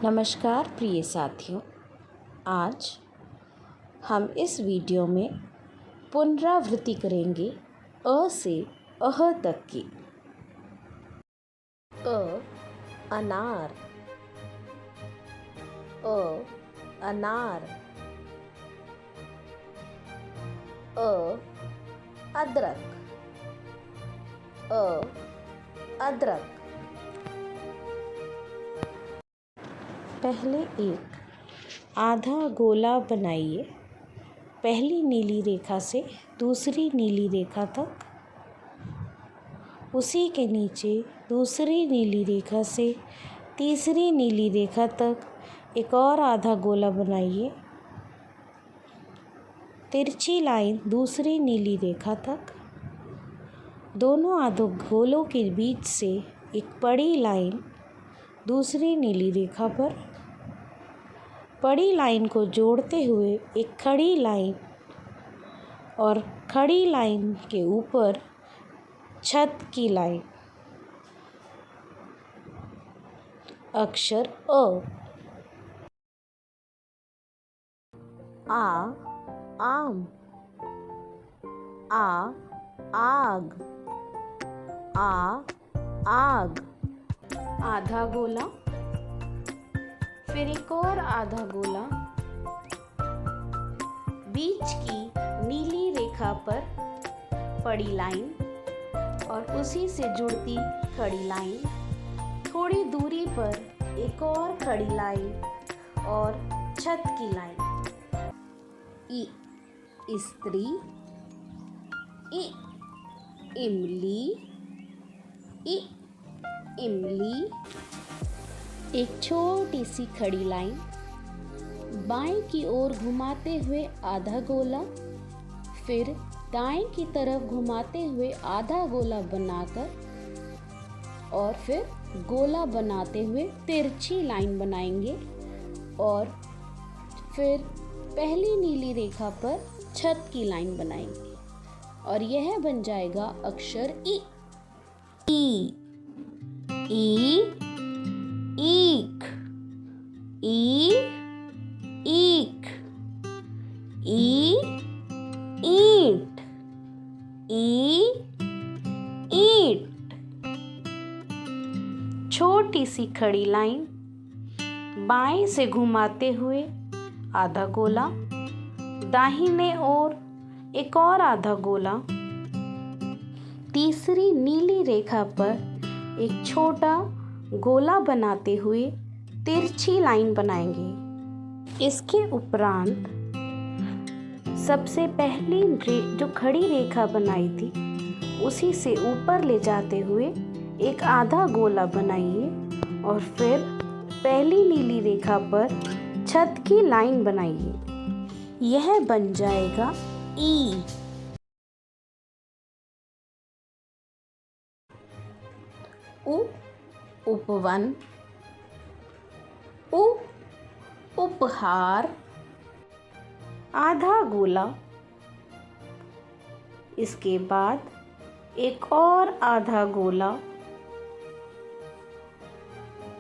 नमस्कार प्रिय साथियों, आज हम इस वीडियो में पुनरावृत्ति करेंगे अ से अह तक की। अ अनार, अ अनार। अ अदरक, अ अदरक। पहले एक आधा गोला बनाइए, पहली नीली रेखा से दूसरी नीली रेखा तक। उसी के नीचे दूसरी नीली रेखा से तीसरी नीली रेखा तक एक और आधा गोला बनाइए। तिरछी लाइन दूसरी नीली रेखा तक। दोनों आधे गोलों के बीच से एक बड़ी लाइन दूसरी नीली रेखा पर। बड़ी लाइन को जोड़ते हुए एक खड़ी लाइन और खड़ी लाइन के ऊपर छत की लाइन। अक्षर अ। आम, आग, आग। आधा गोला, फिर एक और आधा गोला। बीच की नीली रेखा पर बड़ी लाइन और उसी से जुड़ती खड़ी लाइन। थोड़ी दूरी पर एक और खड़ी लाइन और छत की लाइन। स्त्री, इमली, इमली। एक छोटी सी खड़ी लाइन, बाएं की ओर घुमाते हुए आधा गोला, फिर दाएं की तरफ घुमाते हुए आधा गोला बनाकर और फिर गोला बनाते हुए तिरछी लाइन बनाएंगे और फिर पहली नीली रेखा पर छत की लाइन बनाएंगे और यह बन जाएगा अक्षर ई। ईख, ईख। ईंट, ईंट। छोटी सी खड़ी लाइन, बाएं से घुमाते हुए आधा गोला, दाहिने ओर एक और आधा गोला। तीसरी नीली रेखा पर एक छोटा गोला बनाते हुए तिरछी लाइन बनाएंगे। इसके उपरांत सबसे पहली जो खड़ी रेखा बनाई थी उसी से ऊपर ले जाते हुए एक आधा गोला बनाइए और फिर पहली नीली रेखा पर छत की लाइन बनाइए। यह बन जाएगा ई। उपवन, उपहार। आधा गोला, इसके बाद एक और आधा गोला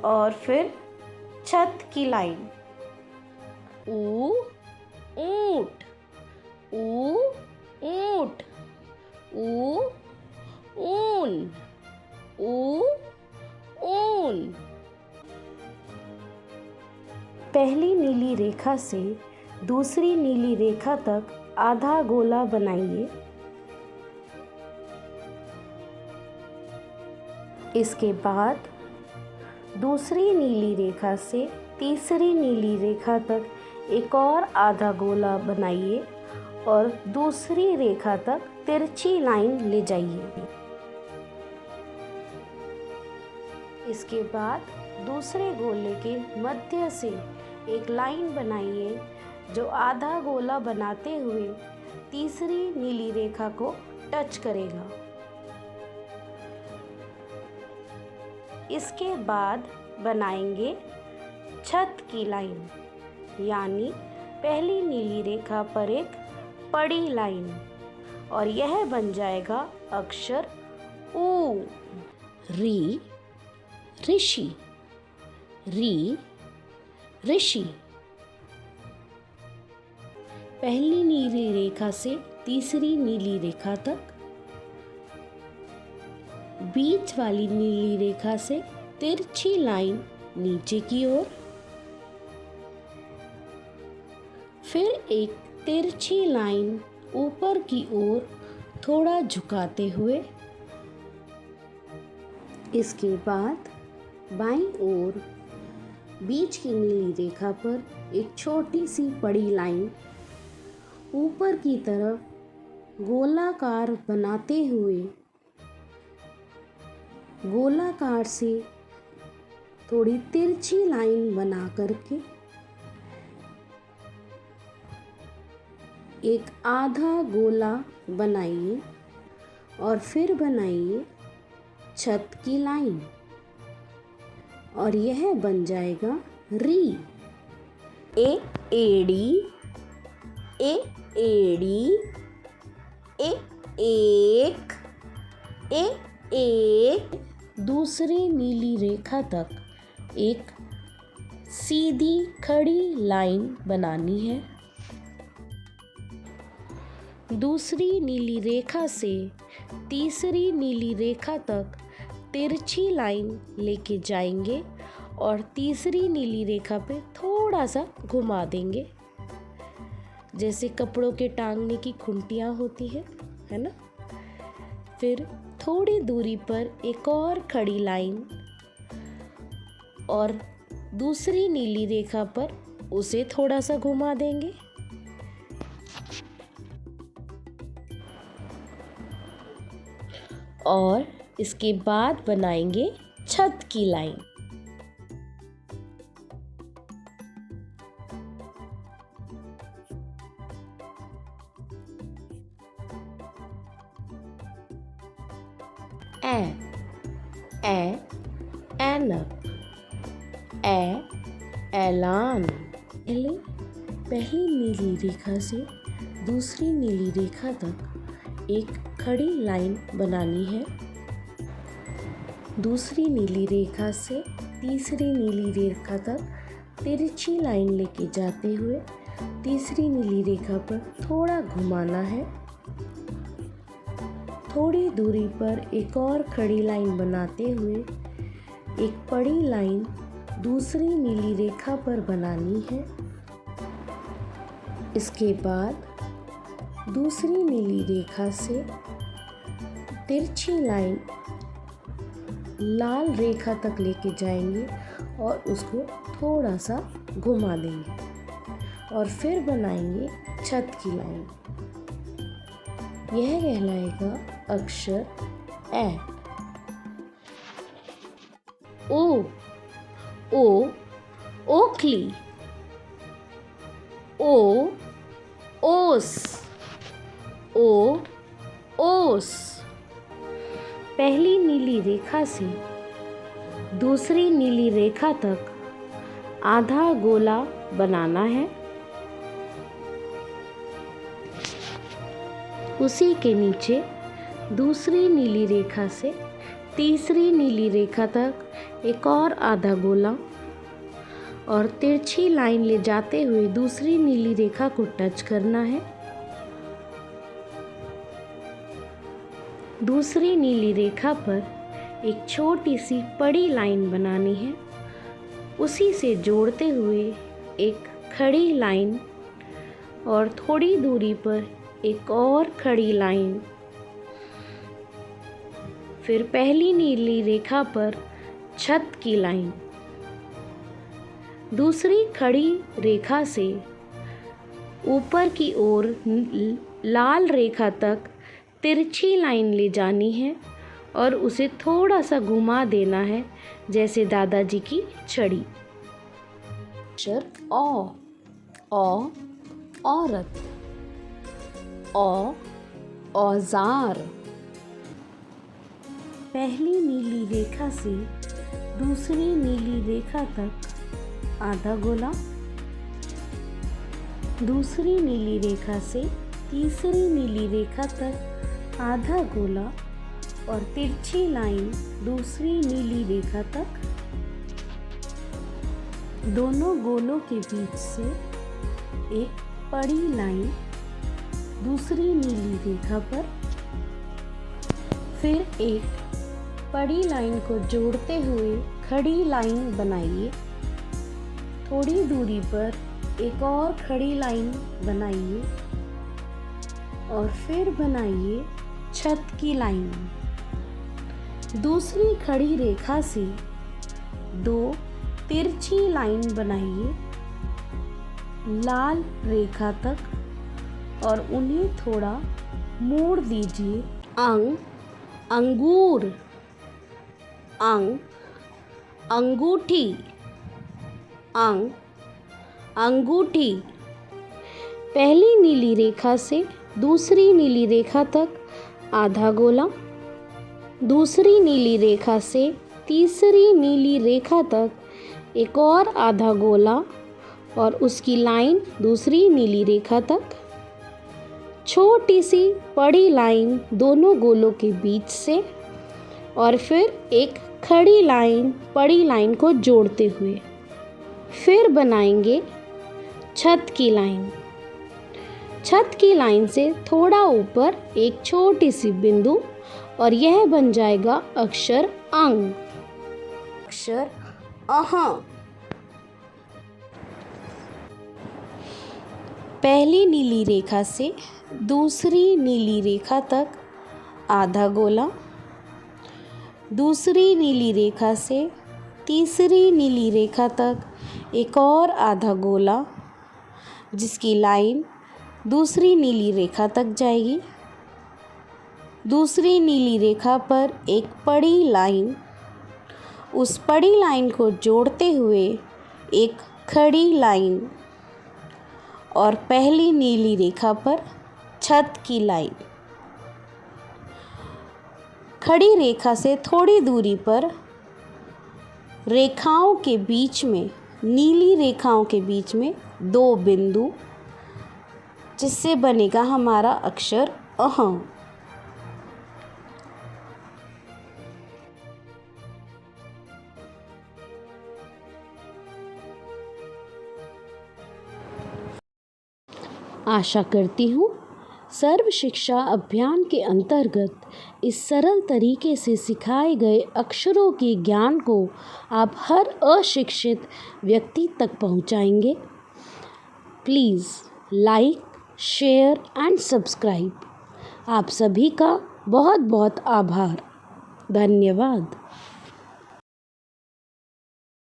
और फिर छत की लाइन। ऊंट, ऊंट। ऊन, ऊन। पहली नीली रेखा से दूसरी नीली रेखा तक आधा गोला बनाइए। इसके बाद दूसरी नीली रेखा से तीसरी नीली रेखा तक एक और आधा गोला बनाइए और दूसरी रेखा तक तिरछी लाइन ले जाइए। इसके बाद दूसरे गोले के मध्य से एक लाइन बनाइए जो आधा गोला बनाते हुए तीसरी नीली रेखा को टच करेगा। इसके बाद बनाएंगे छत की लाइन, यानी पहली नीली रेखा पर एक बड़ी लाइन और यह बन जाएगा अक्षर ऊ। ऋषि, री ऋषि। पहली नीली रेखा से तीसरी नीली रेखा तक, बीच वाली नीली रेखा से तिरछी लाइन नीचे की ओर, फिर एक तिरछी लाइन ऊपर की ओर थोड़ा झुकाते हुए, इसके बाद बाईं ओर बीच की नीली रेखा पर एक छोटी सी बड़ी लाइन ऊपर की तरफ गोलाकार बनाते हुए, गोलाकार से थोड़ी तिरछी लाइन बना करके एक आधा गोला बनाइए और फिर बनाइए छत की लाइन, और यह बन जाएगा री। ए एड़ी, ए एड़ी, ए एक, ए एक। दूसरी नीली रेखा तक एक सीधी खड़ी लाइन बनानी है। दूसरी नीली रेखा से तीसरी नीली रेखा तक तिरछी लाइन लेके जाएंगे और तीसरी नीली रेखा पे थोड़ा सा घुमा देंगे, जैसे कपड़ों के टांगने की खुंटियाँ होती है ना। फिर थोड़ी दूरी पर एक और खड़ी लाइन और दूसरी नीली रेखा पर उसे थोड़ा सा घुमा देंगे। और इसके बाद बनाएंगे छत की लाइन। ऐनक, ऐलान। पहली नीली रेखा से दूसरी नीली रेखा तक एक खड़ी लाइन बनानी है। दूसरी नीली रेखा से तीसरी नीली रेखा तक तिरछी लाइन लेके जाते हुए तीसरी नीली रेखा पर थोड़ा घुमाना है। थोड़ी दूरी पर एक और खड़ी लाइन बनाते हुए एक बड़ी लाइन दूसरी नीली रेखा पर बनानी है। इसके बाद दूसरी नीली रेखा से तिरछी लाइन लाल रेखा तक लेके जाएंगे और उसको थोड़ा सा घुमा देंगे और फिर बनाएंगे छत की लाइन। यह कहलाएगा अक्षर ए। ओ ओखली, ओस, ओस। पहली नीली रेखा से दूसरी नीली रेखा तक आधा गोला बनाना है। उसी के नीचे दूसरी नीली रेखा से तीसरी नीली रेखा तक एक और आधा गोला और तिरछी लाइन ले जाते हुए दूसरी नीली रेखा को टच करना है। दूसरी नीली रेखा पर एक छोटी सी बड़ी लाइन बनानी है। उसी से जोड़ते हुए एक खड़ी लाइन और थोड़ी दूरी पर एक और खड़ी लाइन। फिर पहली नीली रेखा पर छत की लाइन। दूसरी खड़ी रेखा से ऊपर की ओर लाल रेखा तक तिरछी लाइन ले जानी है और उसे थोड़ा सा घुमा देना है, जैसे दादाजी की छड़ी। अक्षर औ औरत, औजार। पहली नीली रेखा से दूसरी नीली रेखा तक आधा गोला। दूसरी नीली रेखा से तीसरी नीली रेखा तक आधा गोला और तिरछी लाइन दूसरी नीली रेखा तक। दोनों गोलों के बीच से एक पड़ी लाइन दूसरी नीली रेखा पर, फिर एक पड़ी लाइन को जोड़ते हुए खड़ी लाइन बनाइए। थोड़ी दूरी पर एक और खड़ी लाइन बनाइए और फिर बनाइए छत की लाइन। दूसरी खड़ी रेखा से दो तिरछी लाइन बनाइए लाल रेखा तक और उन्हें थोड़ा मोड़ दीजिए। अंगूर, अंगूठी, अंगूठी। पहली नीली रेखा से दूसरी नीली रेखा तक आधा गोला, दूसरी नीली रेखा से तीसरी नीली रेखा तक एक और आधा गोला और उसकी लाइन दूसरी नीली रेखा तक। छोटी सी पड़ी लाइन दोनों गोलों के बीच से और फिर एक खड़ी लाइन पड़ी लाइन को जोड़ते हुए। फिर बनाएंगे छत की लाइन। छत की लाइन से थोड़ा ऊपर एक छोटी सी बिंदु और यह बन जाएगा अक्षर अंग, अक्षर अह। पहली नीली रेखा से दूसरी नीली रेखा तक आधा गोला, दूसरी नीली रेखा से तीसरी नीली रेखा तक एक और आधा गोला जिसकी लाइन दूसरी नीली रेखा तक जाएगी। दूसरी नीली रेखा पर एक पड़ी लाइन, उस पड़ी लाइन को जोड़ते हुए एक खड़ी लाइन और पहली नीली रेखा पर छत की लाइन। खड़ी रेखा से थोड़ी दूरी पर रेखाओं के बीच में, नीली रेखाओं के बीच में दो बिंदु, जिससे बनेगा हमारा अक्षर अह। आशा करती हूँ सर्व शिक्षा अभियान के अंतर्गत इस सरल तरीके से सिखाए गए अक्षरों के ज्ञान को आप हर अशिक्षित व्यक्ति तक पहुँचाएंगे। Please like, share and subscribe. आप सभी का बहुत बहुत आभार। धन्यवाद।